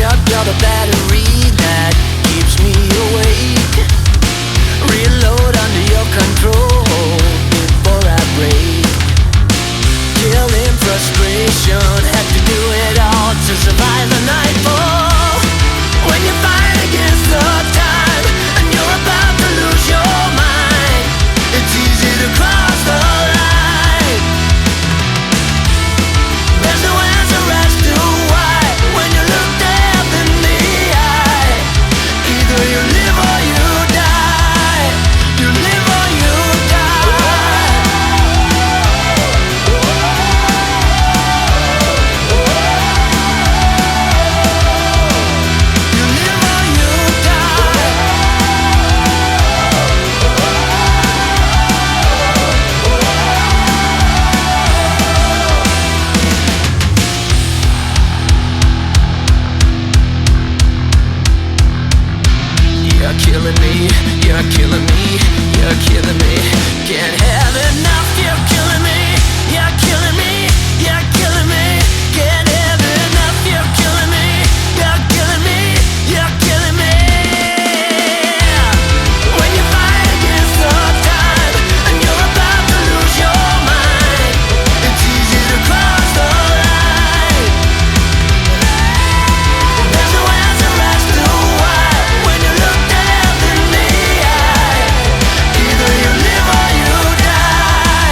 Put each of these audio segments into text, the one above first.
Charged up the battery that keeps me awake. Reload under your control before I break. Killing frustration, have to do it all to survive the nightfall. When you fight against the time and you're about to lose your mind, it's easy to cross the line. There's no answer as to why when you look death in the eye. Either you live or you die. You live or you die. You live or you die. You're killing me, you're killing me, you're killing me. Can't have enough, you're killing me, you're killing me, you're killing me. Can't have enough, you're killing me, you're killing me, you're killing me. When you fight against the time and you're about to lose your mind, it's easy to cross the line. There's no answer as to why when you look death in the eye. Either you live or you die.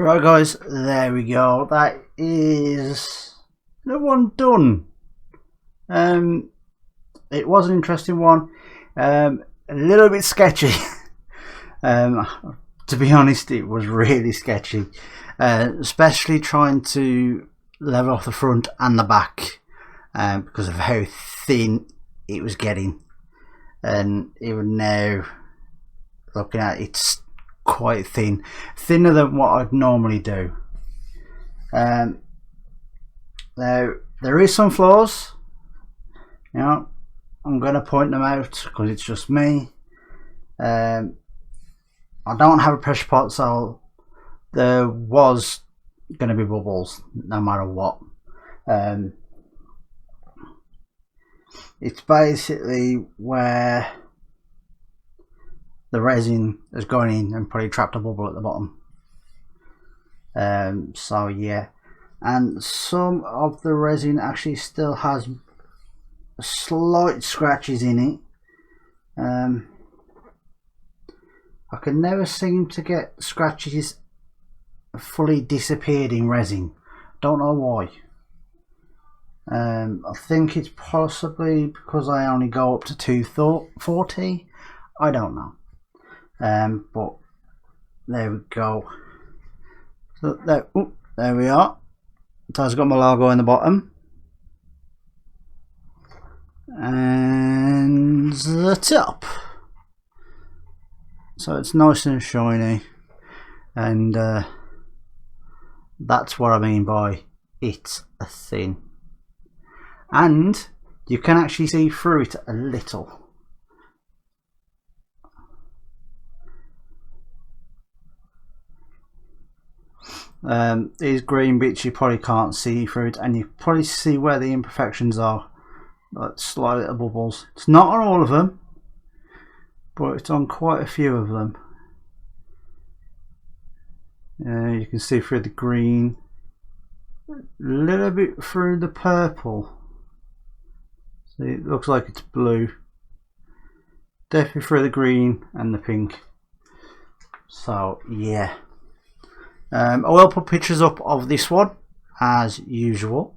So right guys, there we go. That is another one done. It was an interesting one. A little bit sketchy. To be honest, it was really sketchy, especially trying to level off the front and the back, because of how thin it was getting. And even now, looking at it, it's quite thin, thinner than what I'd normally do. Now there is some flaws. You know, I'm going to point them out because it's just me. I don't have a pressure pot, so there was going to be bubbles no matter what. It's basically where the resin has gone in and probably trapped a bubble at the bottom. So yeah, and some of the resin actually still has slight scratches in it. I can never seem to get scratches fully disappeared in resin. Don't know why. I think it's possibly because I only go up to 240. I don't know. But there we go. So there we are. So I've got my logo in the bottom. And the top. So it's nice and shiny, and that's what I mean by it's a thin, and you can actually see through it a little. These green bits you probably can't see through it, and you probably see where the imperfections are, like slight little bubbles. It's not on all of them, but it's on quite a few of them. You can see through the green, a little bit through the purple. See, it looks like it's blue. Definitely through the green and the pink. So yeah, I will put pictures up of this one as usual.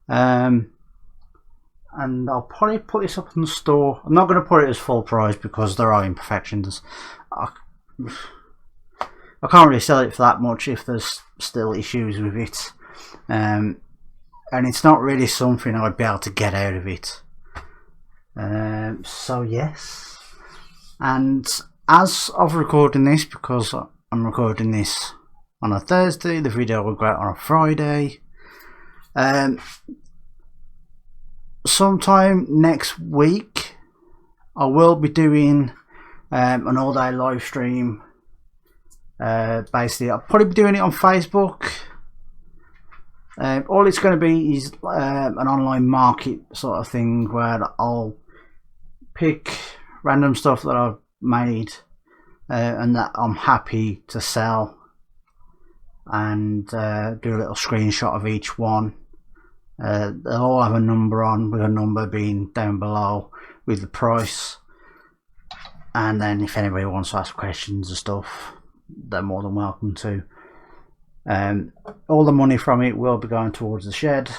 And I'll probably put this up in the store. I'm not going to put it as full price because there are imperfections. I can't really sell it for that much if there's still issues with it. And it's not really something I'd be able to get out of it. So yes. And as of recording this, because I'm recording this on a Thursday, the video will go out on a Friday. Sometime next week I will be doing an all-day live stream. Basically I'll probably be doing it on Facebook. All it's going to be is an online market sort of thing where I'll pick random stuff that I've made and that I'm happy to sell, and do a little screenshot of each one. They'll all have a number on, with a number being down below with the price, and then if anybody wants to ask questions and stuff, they're more than welcome to. All the money from it will be going towards the shed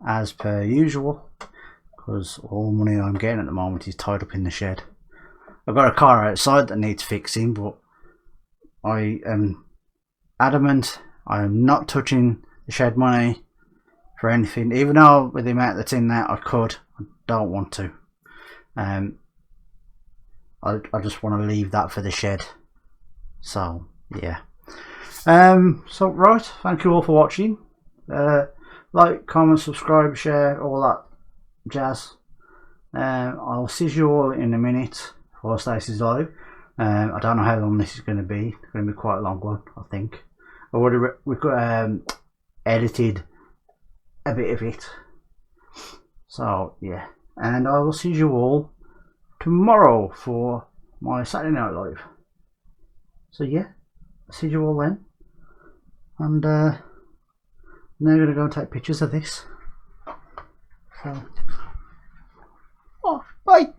as per usual, because all the money I'm getting at the moment is tied up in the shed. I've got a car outside that needs fixing, but I am adamant I am not touching the shed money for anything, even though with the amount that's in there I don't want to. I just want to leave that for the shed. So yeah. So right, thank you all for watching. Like, comment, subscribe, share, all that jazz. I'll see you all in a minute for Stacey's live. I don't know how long this is going to be. It's going to be quite a long one, I think. We've got edited a bit of it. So yeah, and I will see you all tomorrow for my Saturday Night Live. So yeah, see you all then. And now I'm going to go and take pictures of this. So, oh, bye.